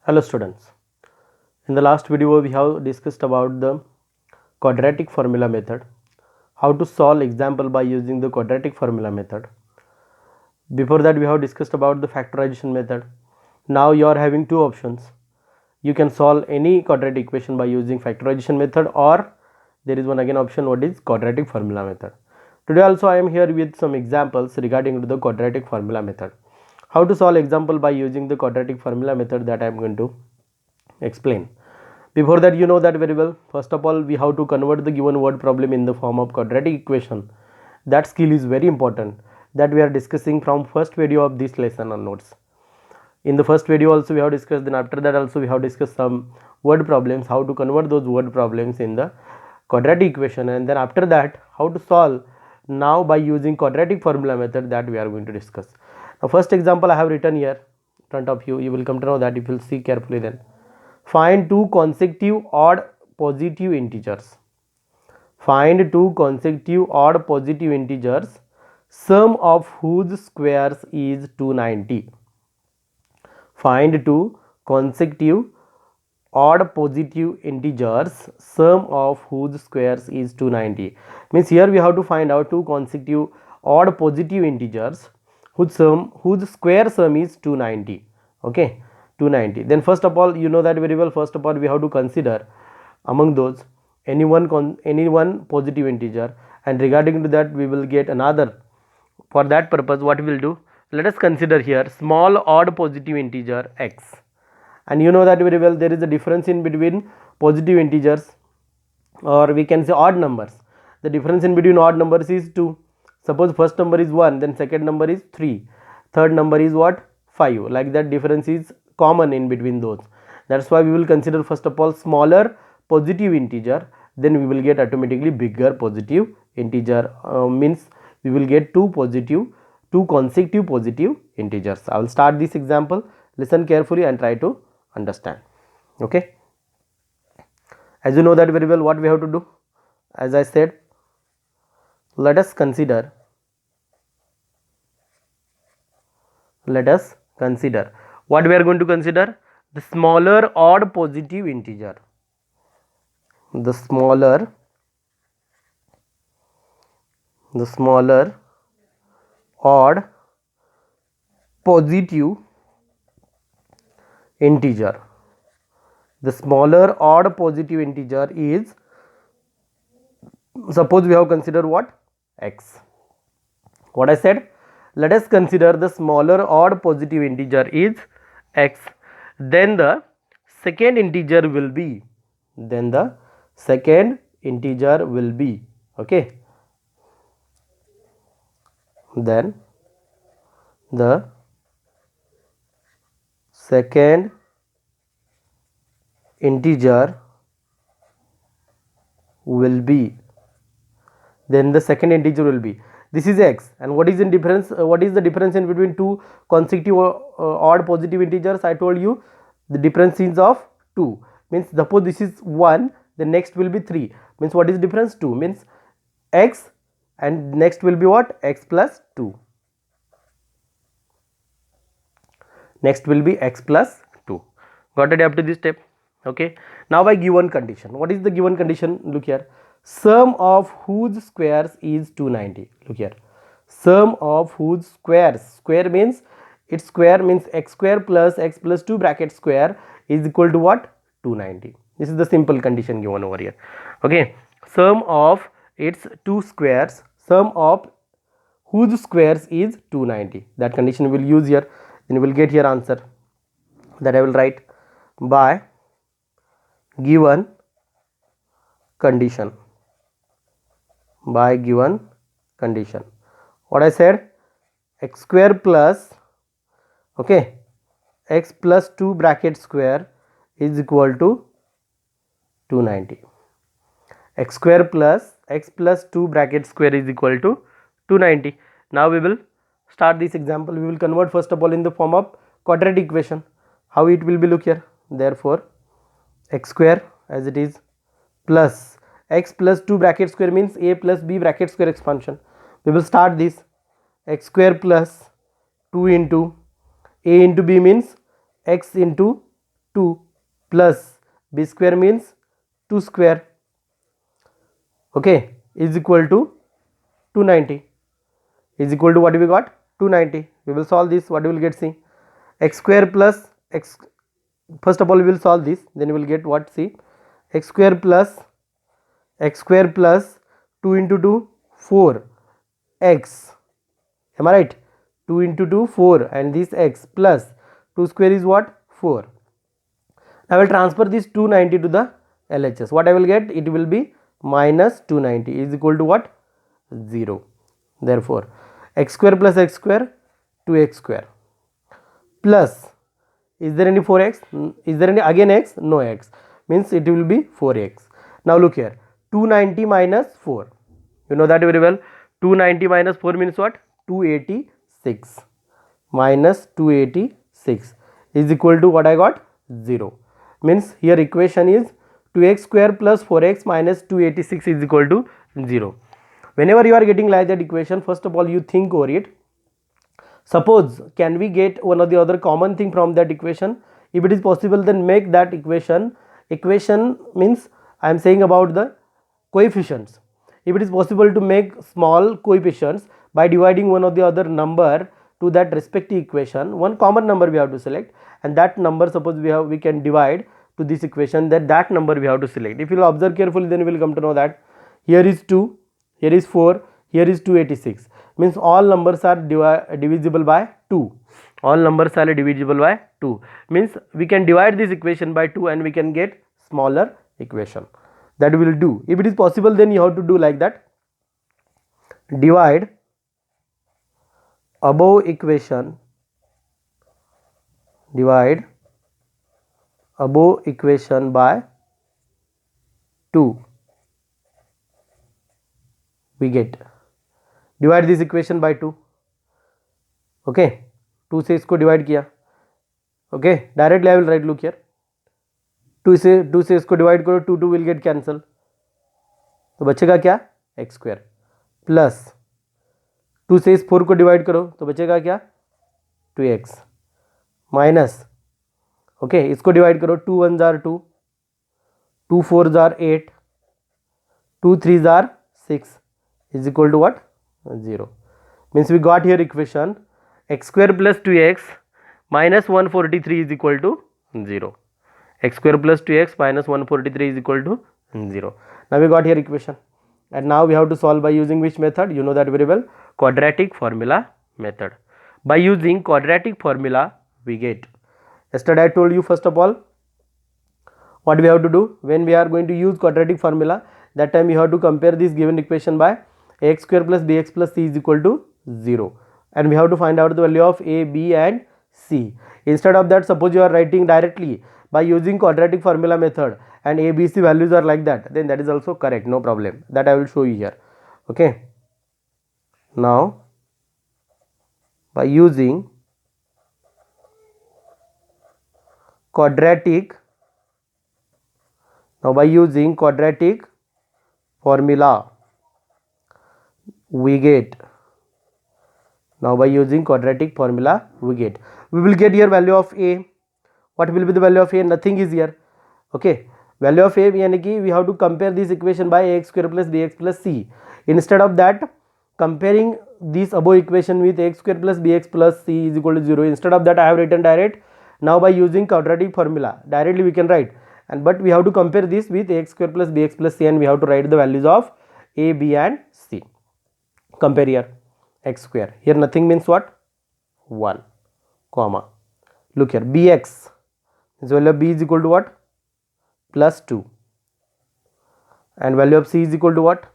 Hello students, in the last video we have discussed about the quadratic formula method, how to solve example by using the quadratic formula method. Before that we have discussed about the factorization method. Now you are having two options. You can solve any quadratic equation by using factorization method, or there is one again option, what is quadratic formula method. Today also I am here with some examples regarding to the quadratic formula method. How to solve example by using the quadratic formula method, that I am going to explain. Before that, you know that very well. First of all, we have to convert the given word problem in the form of quadratic equation. That skill is very important, that we are discussing from first video of this lesson onwards. In the first video also we have discussed, then after that also we have discussed some word problems, how to convert those word problems in the quadratic equation, and then after that how to solve now by using quadratic formula method, that we are going to discuss. Now first example I have written here in front of you. You will come to know that if you will see carefully. Then find two consecutive odd positive integers. Find two consecutive odd positive integers, sum of whose squares is 290. Find two consecutive odd positive integers, sum of whose squares is 290. Means here we have to find out two consecutive odd positive integers whose square sum is 290. Okay, 290. Then first of all, you know that very well, first of all we have to consider among those any one positive integer, and regarding to that we will get another. For that purpose, what we will do, let us consider here small odd positive integer x, and you know that very well there is a difference in between positive integers, or we can say odd numbers. The difference in between odd numbers is 2. Suppose first number is 1, then second number is 3, third number is what, 5. Like that, difference is common in between those. That's why we will consider first of all smaller positive integer, then we will get automatically bigger positive integer. Means we will get two consecutive positive integers. I will start this example. Listen carefully and try to understand. Okay, as you know that very well, what we have to do, as I said, let us consider what we are going to consider, the smaller odd positive integer. The smaller odd positive integer. The smaller odd positive integer is, suppose we have considered what, x. What I said, let us consider the smaller odd positive integer is x, then the second integer will be, okay, then the second integer will be, this is x, and what is the difference, in between two consecutive odd positive integers? I told you the difference is of 2. Means suppose this is 1, the next will be 3, means what is difference? 2, means x, and next will be what, x plus 2. Next will be x plus 2. Got it up to this step? Okay, now by given condition, what is the given condition? Look here, sum of whose squares is 290. Look here, sum of whose squares, square means its square means x square plus x plus 2 bracket square is equal to what, 290. This is the simple condition given over here. Okay, sum of its two squares, sum of whose squares is 290. That condition we will use here, then you will get here answer, that I will write by given condition. By given condition, what I said, x square plus, okay, x plus 2 bracket square is equal to 290. X square plus x plus 2 bracket square is equal to 290. Now we will start this example. We will convert first of all in the form of quadratic equation. How it will be, look here, therefore x square as it is plus x plus 2 bracket square means a plus b bracket square expansion. We will start this, x square plus 2 into a into b means x into 2 plus b square means 2 square, okay, is equal to 290, is equal to what we got 290. We will solve this. What we will get, see, x square plus x, first of all we will solve this, then we will get what, see, x square plus 2 into 2 4 x, am I right? 2 into 2 4 and this x plus 2 square is what, 4. I will transfer this 290 to the LHS. What I will get, it will be minus 290 is equal to what, 0. Therefore x square plus x square 2x square plus, is there any 4x, is there any again x, no x, means it will be 4x. Now look here, 290 minus 4, you know that very well, 290 minus 4 means what, 286 minus 286 is equal to what I got, 0. Means here equation is 2x square plus 4x minus 286 is equal to 0. Whenever you are getting like that equation, first of all you think over it. Suppose can we get one or the other common thing from that equation? If it is possible, then make that equation means I am saying about the coefficients. If it is possible to make small coefficients by dividing one or the other number to that respective equation, one common number we have to select, and that number suppose we can divide to this equation, that number we have to select. If you will observe carefully, then we will come to know that here is 2, here is 4, here is 286, means all numbers are divisible by 2. All numbers are divisible by 2, means we can divide this equation by 2 and we can get smaller equation. That we will do. If it is possible, then you have to do like that. Divide above equation by 2, we get, divide this equation by 2, okay, 2 से इसको divide किया, okay, directly I will write, look here, 2 से इसको divide करो, 2 will get cancel, तो बचेगा क्या, x square plus 2 से इस 4 को divide करो तो बचेगा क्या, 2x माइनस, ओके, इसको divide करो, 2 1 जार 2, 2 4 jar 8, 2 3 jar 6 is equal to what, 0. Means we got here equation x square plus 2x minus 143 is equal to 0. X square plus 2x minus 143 is equal to 0. Now we got here equation, and now we have to solve by using which method, you know that very well, quadratic formula method. By using quadratic formula we get, yesterday I told you, first of all what we have to do when we are going to use quadratic formula, that time you have to compare this given equation by ax square plus bx plus c is equal to 0, and we have to find out the value of a, b and c. Instead of that, suppose you are writing directly by using quadratic formula method and a, b, c values are like that, then that is also correct, no problem, that I will show you here, okay. Now by using quadratic formula we get, we will get here value of a. What will be the value of a? Nothing is here, okay. Value of a यानी कि we have to compare this equation by ax square plus bx plus c. Instead of that, comparing this above equation with ax square plus bx plus c is equal to 0, instead of that I have written direct. Now by using quadratic formula directly we can write, and but we have to compare this with ax square plus bx plus c, and we have to write the values of a, b and c. Compare here, x square, here nothing means what, 1, comma, look here, bx, this value of b is equal to what, plus 2, and value of c is equal to what,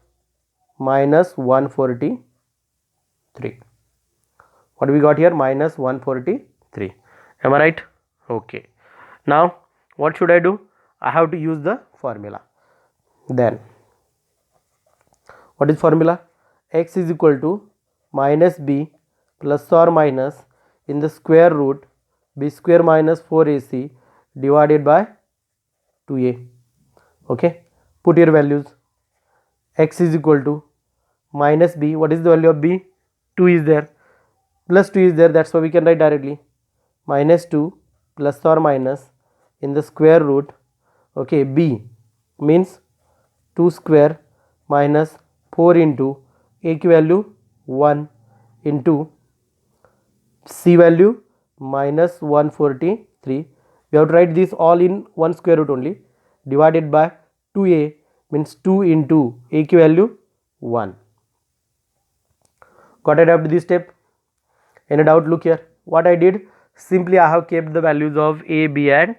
minus 143. What we got here, minus 143. Am I right? Okay. Now what should I do? I have to use the formula. Then what is formula? X is equal to minus b plus or minus in the square root b square minus 4ac divided by 2a. Okay, put your values. X is equal to minus b, what is the value of b? 2 is there, plus 2 is there, that's why we can write directly minus 2 plus or minus in the square root. Okay, b means 2 square minus 4 into a की value 1 into c value minus 143. We have to write this all in one square root only, divided by 2a means 2 into a की value 1. Got it up to this step? Any doubt? Look here, what I did, simply I have kept the values of a, b and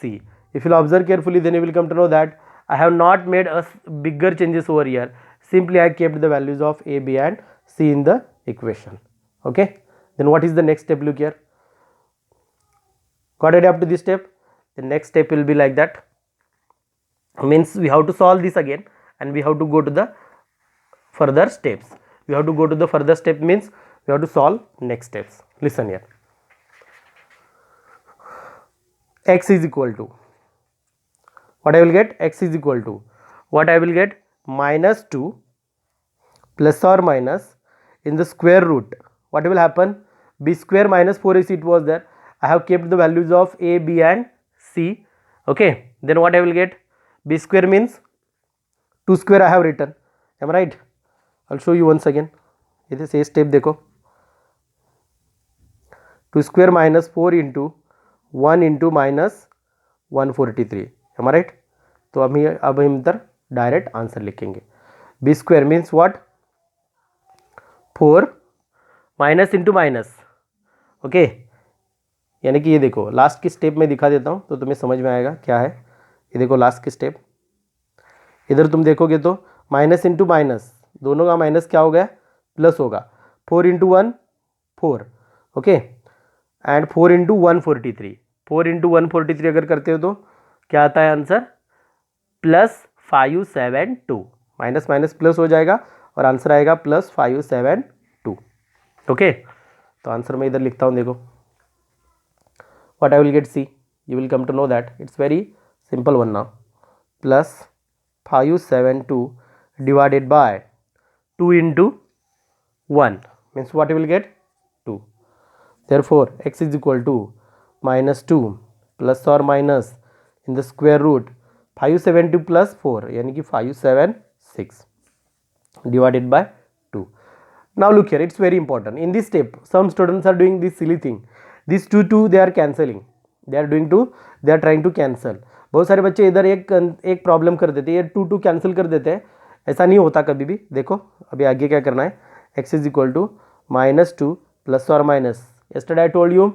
c. If you observe carefully, then you will come to know that I have not made a bigger changes over here. Simply I kept the values of a, b and c in the equation. Okay, then what is the next step? Look here, got it up to this step? The next step will be like that, means we have to solve this again and we have to go to the further steps. We have to go to the further step means we have to solve next steps. Listen here, x is equal to, what I will get, x is equal to, what I will get, minus 2 plus or minus in the square root. What will happen, b square minus 4ac it was there, I have kept the values of a, b and c. Okay, then what I will get, b square means 2 square I have written, am I right? I'll show you once again. It is a step, देखो, 2 square minus 4 into 1 into minus 143, am I right? तो अब हम इधर direct answer लिखेंगे. b square means what, 4 minus into minus. Okay, यानी कि ये देखो लास्ट की स्टेप में दिखा देता हूँ तो तुम्हें समझ में आएगा क्या है. ये देखो लास्ट की स्टेप, इधर तुम देखोगे तो माइनस इंटू माइनस, दोनों का माइनस क्या हो गया, प्लस होगा. 4 into 1 4, okay, and 4 into 143, 4 into 143 अगर करते हो तो क्या आता है answer, plus 572. Minus minus plus हो जाएगा और आंसर आएगा प्लस 572. ओके, तो आंसर मैं इधर लिखता हूँ, देखो what I will get, see, you will come to know that it's very simple one now. Plus 572 divided by 2 into 1 means what you will get, 2. Therefore x is equal to minus 2 plus or minus in the square root 572 plus 4 यानी कि 576 divided by 2. Now look here, it's very important. In this step, some students are doing this silly thing. These two they are cancelling. They are trying to cancel. बहुत सारे बच्चे इधर एक problem कर देते हैं, ये 2 कैंसिल कर देते हैं. ऐसा नहीं होता कभी भी. देखो अभी आगे क्या करना है, x is equal to minus 2 plus or minus. Yesterday I told you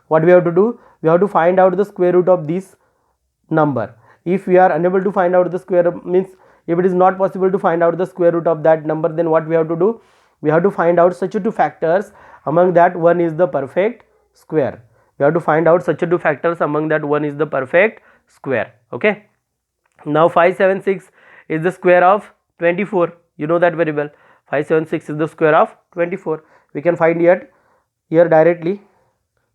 what we have to do. We have to find out the square root of this number. If we are unable to find out the square, means if it is not possible to find out the square root of that number, then what we have to do, we have to find out such 2 factors, among that one is the perfect square. We have to find out such 2 factors, among that one is the perfect square. Okay, now 576 is the square of 24, you know that very well. 576 is the square of 24. We can find here directly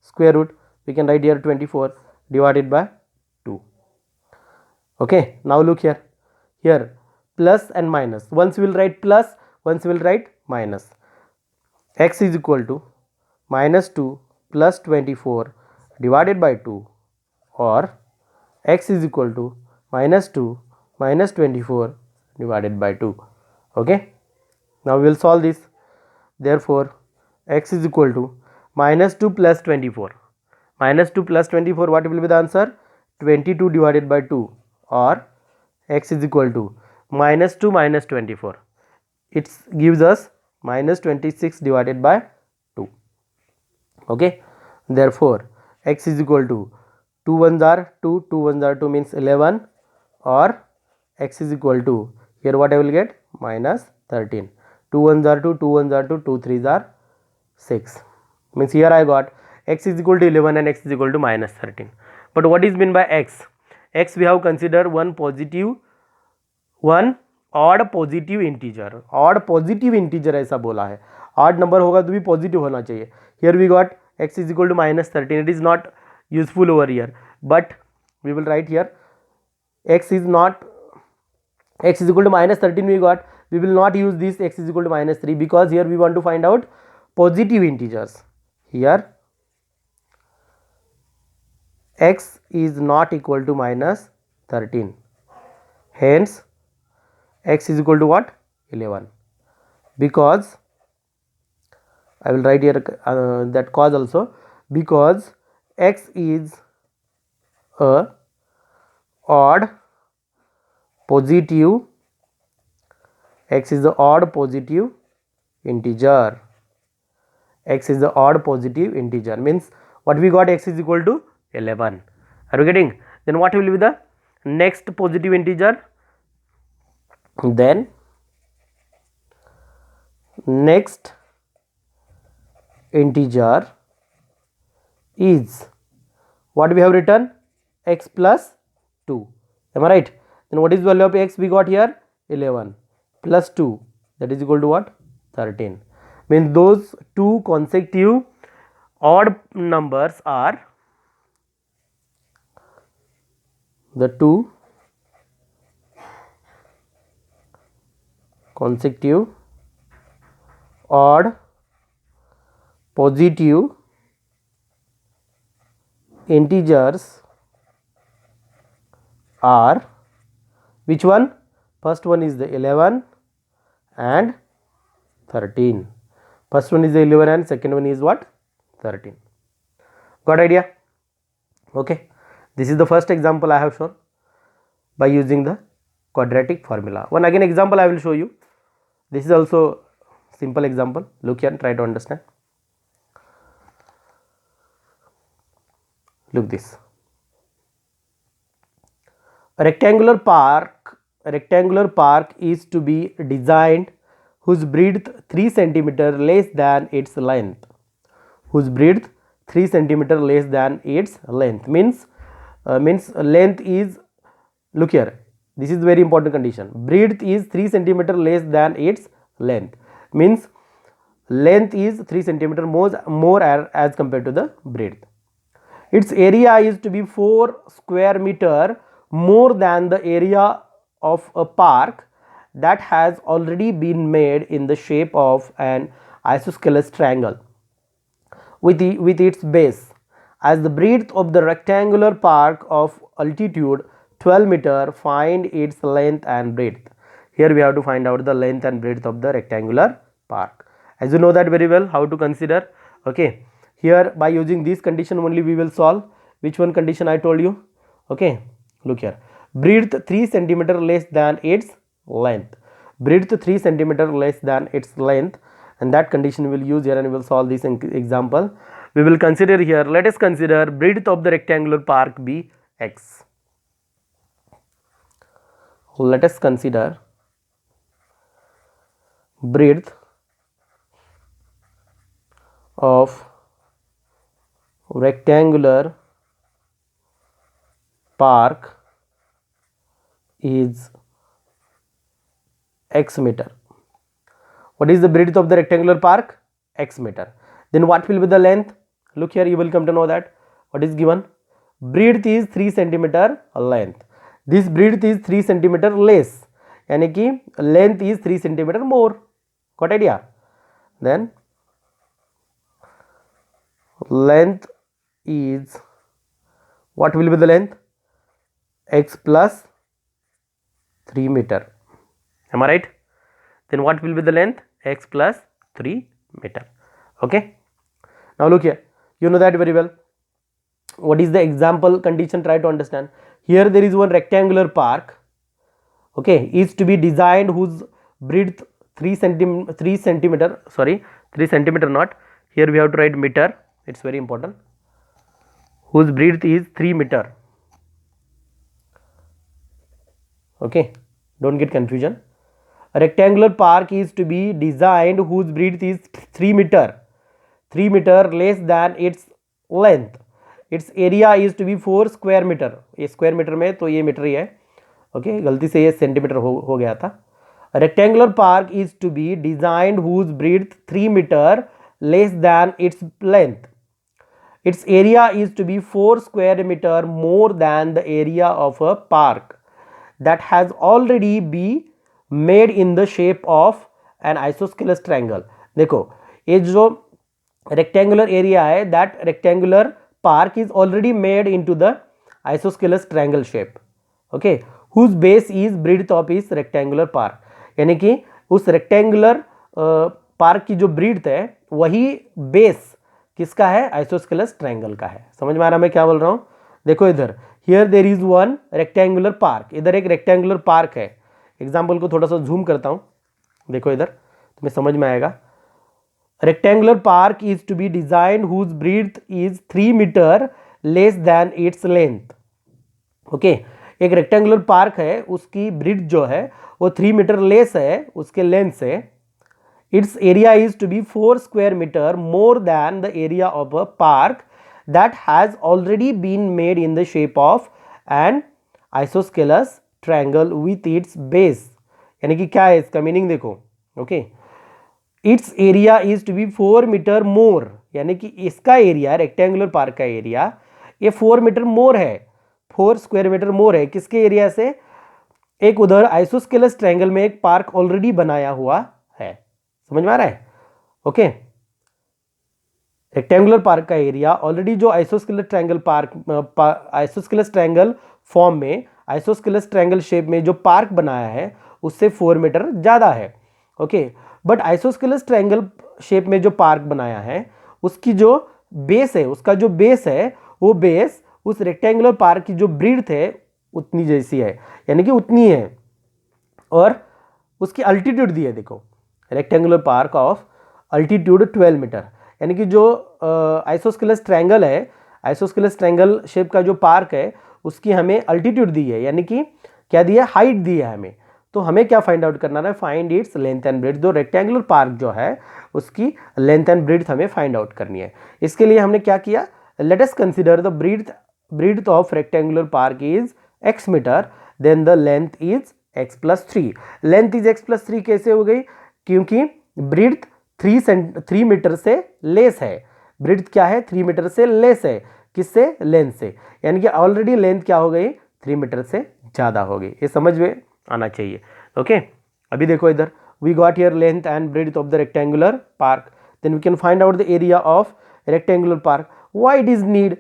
square root. We can write here 24 divided by 2. Okay, now look here plus and minus, once we will write plus, once we will write minus. X is equal to minus 2 plus 24 divided by 2, or x is equal to minus 2 minus 24 divided by 2. Okay, now we will solve this. Therefore x is equal to minus 2 plus 24, minus 2 plus 24, what will be the answer, 22 divided by 2, or x is equal to minus 2 minus 24, it gives us minus 26 divided by 2. Okay, therefore x is equal to 2 ones are 2, 2 ones are 2 means 11, or x is equal to, here what I will get, minus 13. 2 ones are 2, 2 ones are 2, 2 threes are 6, means here I got x is equal to 11 and x is equal to minus 13. But what is meant by x? X we have considered one odd positive integer, odd positive integer ऐसा बोला है. Odd number होगा तो भी positive होना चाहिए. Here we got x is equal to minus 13. It is not useful over here, but we will write here x is equal to minus 13 we got. We will not use this x is equal to minus 3 because here we want to find out positive integers. Here x is not equal to minus 13. Hence x is equal to what? 11. Because I will write here that cause also, because x is a odd positive, x is the odd positive integer. X is the odd positive integer, means what we got, x is equal to 11. Are you getting? Then what will be the next positive integer? Then next integer is what we have written, x plus 2. Am I right? Then what is the value of x we got here? 11 plus 2, that is equal to what? 13. Means those two consecutive odd numbers are the two consecutive odd positive integers are which one? First one is the 11 and 13. First one is the 11 and second one is what? 13. Got idea? Okay. This is the first example I have shown by using the quadratic formula. One again example I will show you. This is also simple example. Look here and try to understand. Look this. A rectangular park is to be designed whose breadth 3 cm less than its length. Whose breadth 3 cm less than its length means length is, look here, this is very important condition. Breadth is 3 cm less than its length, means length is 3 cm more as compared to the breadth. Its area is to be 4 square meter more than the area of a park that has already been made in the shape of an isosceles triangle with its base as the breadth of the rectangular park of altitude 12 meter. Find its length and breadth. Here we have to find out the length and breadth of the rectangular park. As you know that very well how to consider. Okay, here by using this condition only we will solve. Which one condition I told you? Okay, look here, breadth 3 cm less than its length. Breadth 3 cm less than its length, and that condition we will use here and we will solve this example. We will consider here, let us consider breadth of the rectangular park be x. Let us consider breadth of rectangular park is x meter. What is the breadth of the rectangular park? X meter. Then what will be the length? Look here, you will come to know that. What is given? Breadth is 3 cm length. This breadth is 3 cm less, यानी कि length is 3 cm more. Got idea? Then length is, what will be the length? X plus 3 meter. Am I right? Then what will be the length? X plus 3 meter. Okay. Now look here, you know that very well. What is the example condition? Try to understand. Here there is one rectangular park, okay, is to be designed whose breadth 3 centimeter, sorry, 3 centimeter not, here we have to write meter, it's very important, whose breadth is 3 meter. Okay, don't get confusion. A rectangular park is to be designed whose breadth is 3 meter less than its length. Its area is to be 4 square meter. ये square metre में तो ये metre ही है. Okay, गलती से ये centimetre हो गया था. A rectangular park is to be designed whose breadth 3 meter less than its length. Its area is to be 4 square meter more than the area of a park that has already been made in the shape of an isosceles triangle. देखो, ये जो rectangular area है, that rectangular park is already made into the isosceles triangle shape, okay, whose base is breadth of is rectangular park. यानी कि उस rectangular park की जो ब्रीड्थ है वही बेस किसका है, आइसोस्केलस ट्रायंगल का है. समझ में आ रहा मैं क्या बोल रहा हूं? देखो इधर, here there is one rectangular park, इधर एक रेक्टेंगुलर पार्क है. एग्जाम्पल को थोड़ा सा जूम करता हूं, देखो इधर तुम्हें समझ में आएगा. Rectangular park is to be design whose breadth is 3 metre less than its length. Okay, एक रेक्टेंगुलर पार्क है, उसकी ब्रीड्थ जो है वो 3 मीटर लेस है उसके लेंथ से. Its area is to be 4 square metre more than the area of a park that has already been made in the shape of an isosceles triangle with its base. यानी कि क्या है इसका meaning देखो. Okay, its area is to be 4 metre more, यानी कि इसका area, rectangular park का एरिया ये 4 मीटर मोर है, 4 स्क्वायर मीटर मोर है. किसके एरिया से? एक उधर आइसोस्केलस ट्रायंगल में एक पार्क ऑलरेडी बनाया हुआ है. समझ में आ रहा है? ओके, रेक्टेंगुलर पार्क का एरिया ऑलरेडी जो isosceles triangle park, isosceles triangle form में, आइसोस्केलस ट्रायंगल शेप में जो पार्क बनाया है उससे 4 मीटर ज्यादा है. Okay, but isosceles triangle shape में जो पार्क बनाया है उसकी जो बेस है, उसका जो बेस है वो बेस उस रेक्टेंगुलर पार्क की जो ब्रीड्थ है उतनी जैसी है, यानी कि उतनी है. और उसकी अल्टीट्यूड दी है, देखो rectangular park of altitude 12 metre. यानी कि जो आइसोस्केलस ट्रायंगल है, आइसोस्केलस ट्रायंगल शेप का जो पार्क है उसकी हमें अल्टीट्यूड दी है, यानी कि क्या दी है, हाइट दी है हमें. तो हमें क्या फाइंड आउट करना है, find its length and breadth. जो रेक्टेंगुलर पार्क जो है उसकी लेंथ एंड ब्रेड्थ हमें फाइंड आउट करनी है. इसके लिए हमने क्या किया, let us consider the breadth of rectangular park is x metre, then the length is x plus 3. Length is x plus 3 कैसे हो गई, क्योंकि ब्रेड्थ 3 मीटर से लेस है. ब्रेड्थ क्या है, 3 मीटर से लेस है. किससे? लेंथ से. यानी कि ऑलरेडी लेंथ क्या हो गई, 3 मीटर से ज्यादा हो गई. ये समझ में आना चाहिए. ओके, अभी देखो इधर, we got here length and breadth of the rectangular park, then we can find out the area of rectangular park. Why it is need,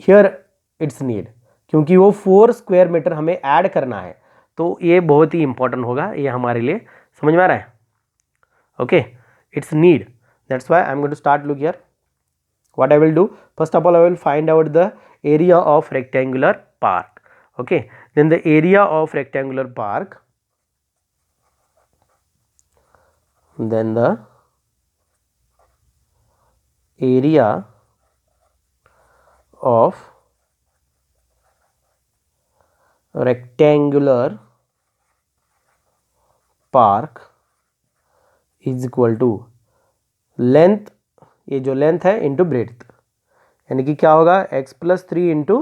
here its need क्योंकि वो 4 स्क्वायर मीटर हमें ऐड करना है. तो ये बहुत ही इंपॉर्टेंट होगा ये हमारे लिए. समझ में आ रहा है? Okay, its need, that's why I am going to start look here. What I will do, first of all I will find out the area of rectangular park. Okay, then the area of rectangular park, then the area of rectangular park is equal to length, ये जो length है into breadth, यानी कि क्या होगा, x plus 3 into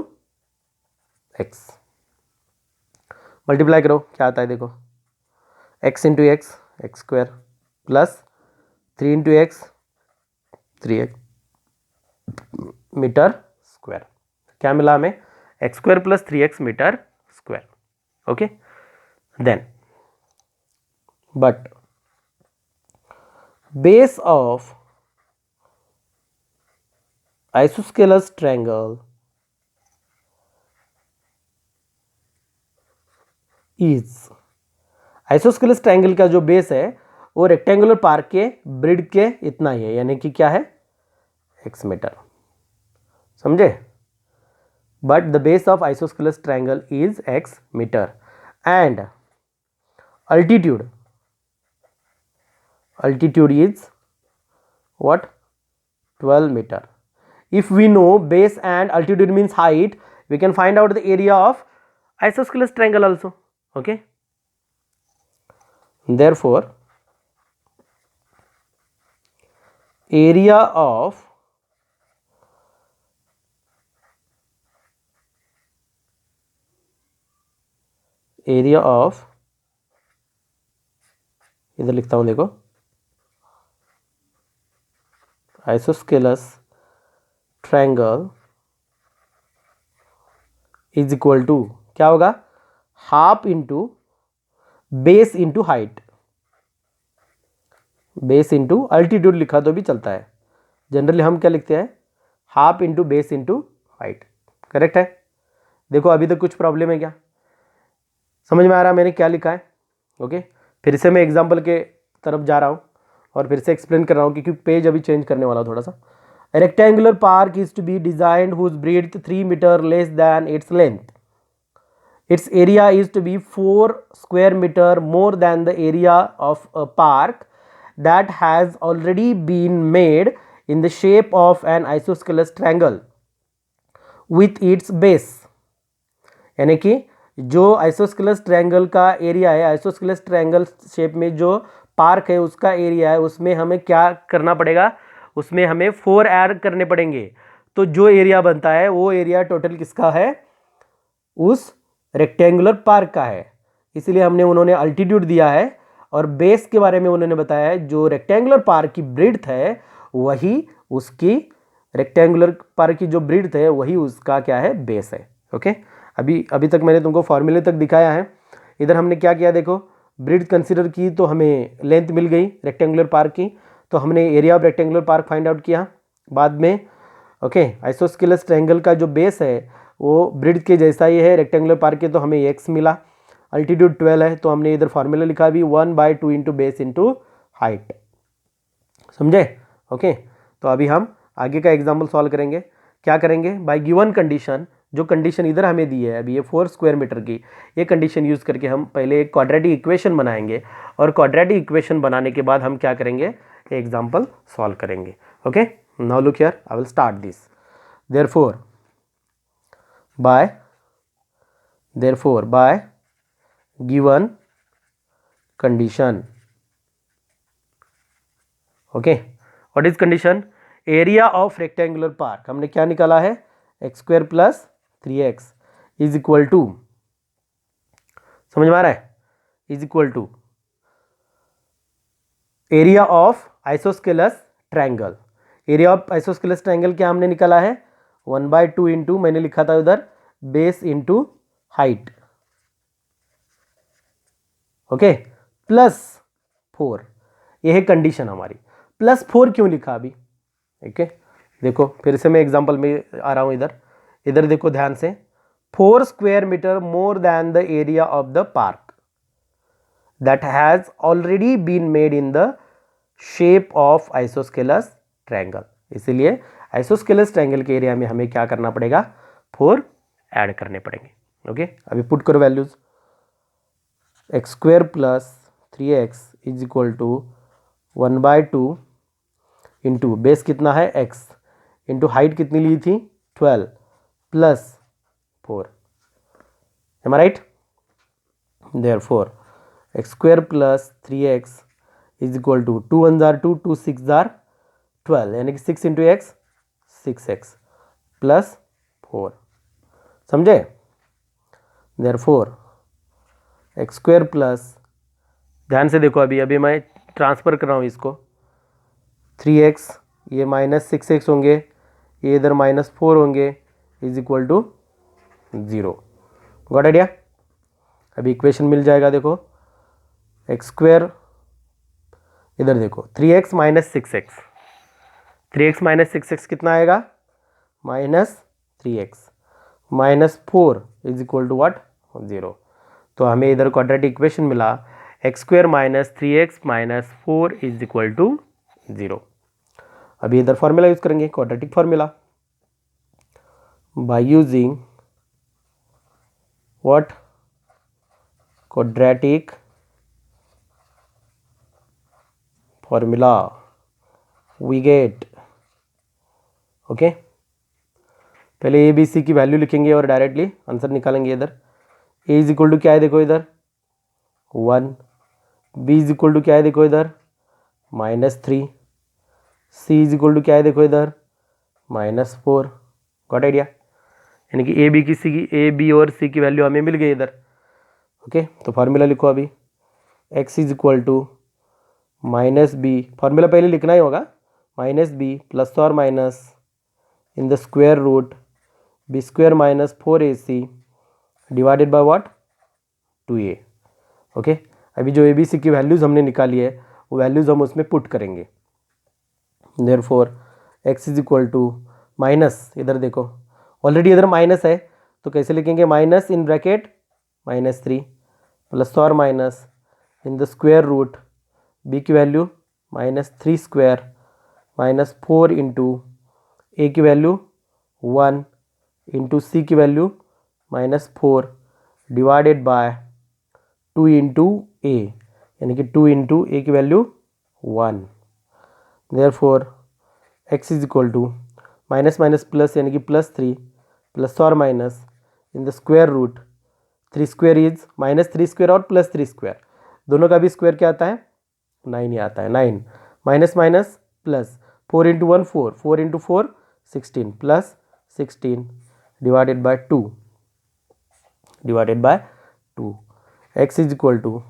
x. Multiply करो क्या आता है, देखो x into x, x square, plus 3 into x, 3x metre square. क्या मिला हमें, x square plus 3x metre square. Okay, then but base of isosceles triangle is, isosceles triangle का जो बेस है वो रेक्टेंगुलर पार्क के ब्रेड्थ के इतना ही है, यानी कि क्या है, x मीटर. समझे? But the base of isosceles triangle is x metre and altitude is what, 12 meter. If we know base and altitude means height, we can find out the area of isosceles triangle also. Okay, therefore area of इधर लिखता हूं देखो, isosceles triangle is equal to क्या होगा, half into base into height, base into altitude लिखा तो भी चलता है. जनरली हम क्या लिखते हैं, half into base into height. Correct है। देखो अभी तक कुछ प्रॉब्लम है क्या? समझ में आ रहा है मैंने क्या लिखा है? ओके, फिर से मैं एग्जाम्पल के तरफ जा रहा हूँ और फिर से एक्सप्लेन कर रहा हूँ क्योंकि पेज अभी चेंज करने वाला थोड़ा सा। Rectangular park is to be designed whose breadth 3 metre less than its length. Its area is to be 4 square meter more than the area of a park that has already been made in the shape of an isosceles triangle with its base. यानी कि जो isosceles triangle का area है, isosceles triangle shape में जो park है उसका area है, उसमें हमें क्या करना पड़ेगा? उसमें हमें 4 ऐड करने पड़ेंगे। तो जो एरिया बनता है वो एरिया टोटल किसका है? उस रेक्टेंगुलर पार्क का है। इसलिए हमने उन्होंने अल्टीट्यूड दिया है और बेस के बारे में उन्होंने बताया है जो रेक्टेंगुलर पार्क की ब्रीड्थ है वही उसकी, रेक्टेंगुलर पार्क की जो ब्रीड्थ है वही उसका क्या है? बेस है। ओके, अभी तक मैंने तुमको फॉर्मूले तक दिखाया है। इधर हमने क्या किया देखो, ब्रीड्थ कंसीडर की तो हमें लेंथ मिल गई रेक्टेंगुलर पार्क की, तो हमने area of rectangular park find out किया बाद में। ओके, आइसोस्केलस ट्रायंगल का जो बेस है वो ब्रिड्थ के जैसा ही है रेक्टेंगुलर पार्क के, तो हमें x मिला। अल्टीट्यूड 12 है तो हमने इधर फॉर्मूला लिखा भी 1/2 इंटू बेस इंटू हाइट। समझे? ओके, तो अभी हम आगे का एग्जाम्पल सॉल्व करेंगे। क्या करेंगे? बाय गिवन कंडीशन, जो कंडीशन इधर हमें दी है अभी ये 4 स्क्वायर मीटर की, ये कंडीशन यूज़ करके हम पहले एक क्वाड्रेटिक इक्वेशन बनाएंगे और क्वाड्रेटिक इक्वेशन बनाने के बाद हम क्या करेंगे? एग्जाम्पल सॉल्व करेंगे। Okay, now look here, I will start this. therefore by given condition, okay, what is condition? area of rectangular park हमने क्या निकाला है? x square plus 3x is equal to, समझ में आ रहा है? is equal to area of isosceles triangle। area of isosceles triangle क्या हमने निकाला है? 1/2 इंटू, मैंने लिखा था उधर, base into height. Okay, plus 4, ये है कंडीशन हमारी। प्लस 4 क्यों लिखा अभी? ओके, देखो फिर से मैं एग्जांपल में आ रहा हूँ। इधर देखो ध्यान से, 4 square metre more than the area of the park that has already been made in the shape of isosceles triangle. इसीलिए आइसोस्केलस ट्रायंगल के एरिया में हमें क्या करना पड़ेगा? 4 ऐड करने पड़ेंगे। ओके, अभी पुट करो values. X square plus 3x is equal to 1/2 into base कितना है? x इंटू हाइट कितनी ली थी? 12 plus 4। Am I right? Therefore x square plus 3x is equal to 2 1 जार 2, 2 6 जार 12, यानी कि 6 इंटू एक्स 6x प्लस 4। समझे? देयरफॉर एक्स स्क्वायर प्लस, ध्यान से देखो, अभी मैं ट्रांसफ़र कर रहा हूँ इसको, 3x, ये माइनस 6x होंगे, ये इधर -4 होंगे, is equal to 0। Got idea? अभी इक्वेशन मिल जाएगा। देखो एक्स स्क्वायर, इधर देखो 3x minus 6x, 3x minus 6x कितना आएगा? -3x -4 is equal to what? 0। तो हमें इधर क्वाड्रेटिक इक्वेशन मिला, x square minus 3x minus 4 is equal to 0। अभी इधर फॉर्मूला यूज करेंगे, quadratic formula, by using what? Quadratic formula we get. Okay, पहले ए बी सी की वैल्यू लिखेंगे और डायरेक्टली आंसर निकालेंगे। इधर ए इज इक्वल टू क्या है? देखो इधर 1, बी इज इक्वल टू क्या है? देखो इधर -3, सी इज इक्वल टू क्या है? देखो इधर -4। Got idea? यानी कि ए बी और सी की वैल्यू हमें मिल गई इधर। ओके, तो फार्मूला लिखो अभी, x is equal to -b, formula पहले लिखना ही होगा, -b प्लस और minus in the square root b square minus 4ac divided by what? 2a। Okay, अभी जो ABC की वैल्यूज़ हमने निकाली है वो वैल्यूज़ हम उसमें पुट करेंगे। Therefore x is equal to minus, इधर देखो ऑलरेडी इधर माइनस है तो कैसे लिखेंगे, माइनस इन ब्रैकेट -3 प्लस और minus in the square root b की वैल्यू -3 स्क्वायर -4 इंटू ए की वैल्यू 1 इंटू सी की value -4 divided by 2 into A, यानी कि 2 इंटू ए की value 1। Therefore x is equal to minus minus plus यानी कि +3 plus और minus in the square root 3 square is -3 square और +3 square, दोनों का भी स्क्वायर क्या आता है 9 ही आता है। 9 minus minus plus 4 into 1 4, 4 into 4 16 plus 16 divided by 2 x is equal to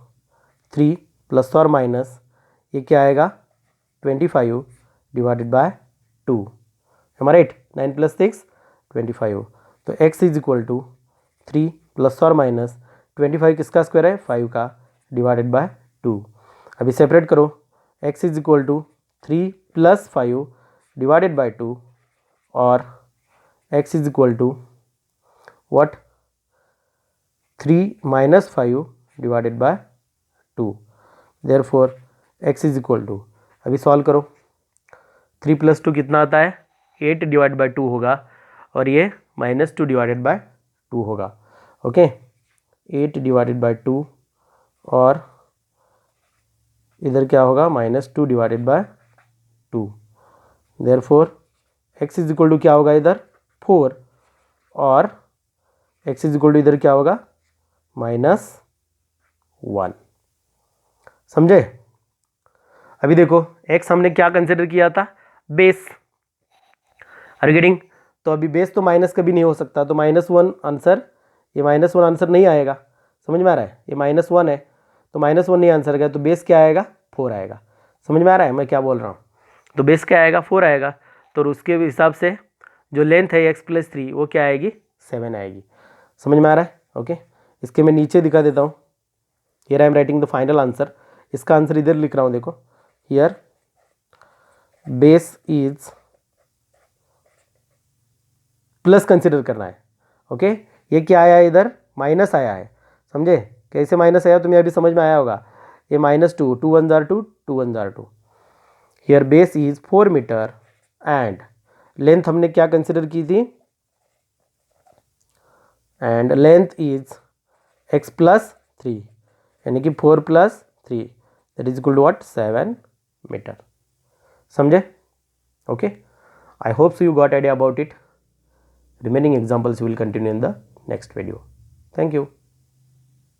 3 plus और माइनस ये क्या आएगा 25 डिवाइडेड बाय 2, हमारा 8 9 प्लस 6 25, तो x is equal to 3 plus और माइनस 25 किसका स्क्वायर है 5 का डिवाइडेड बाय 2। अभी सेपरेट करो, x is equal to 3 plus 5 divided by 2 और x is equal to what 3 minus 5 divided by 2। Therefore x is equal to, अभी solve करो, 3 plus 2 कितना आता है 8 डिवाइड बाय 2 होगा और ये -2 डिवाइडेड बाय 2 होगा। ओके 8 डिवाइडेड बाय 2 और इधर क्या होगा -2 divided by 2। Therefore x is equal to क्या होगा इधर 4 और x इज इक्वल टू इधर क्या होगा -1। समझे? अभी देखो x हमने क्या कंसिडर किया था बेस, आर गेटिंग, तो अभी बेस तो माइनस कभी नहीं हो सकता, तो -1 आंसर, ये -1 आंसर नहीं आएगा, समझ में आ रहा है, ये -1 है तो -1 नहीं आंसर गया, तो बेस क्या आएगा 4 आएगा। समझ में आ रहा है मैं क्या बोल रहा हूँ, तो बेस क्या आएगा 4 आएगा, तो उसके हिसाब से जो लेंथ है x + 3 वो क्या आएगी 7 आएगी। समझ में आ रहा है? ओके इसके मैं नीचे दिखा देता हूँ, here I am writing the final answer, इसका आंसर इधर लिख रहा हूँ, देखो here base is plus consider करना है। ओके ये क्या आया इधर माइनस आया है, समझे कैसे माइनस आया तुम्हें अभी समझ में आया होगा, ये -2 2 1 जार 2 2 1 जार 2, here base is 4 metre and length हमने क्या कंसिडर की थी, एंड लेंथ इज x + 3 यानी कि 4 + 3 that is equal to what 7 metre. समझे? Okay I hope so you got idea about it. Remaining examples we will continue in the next video. Thank you.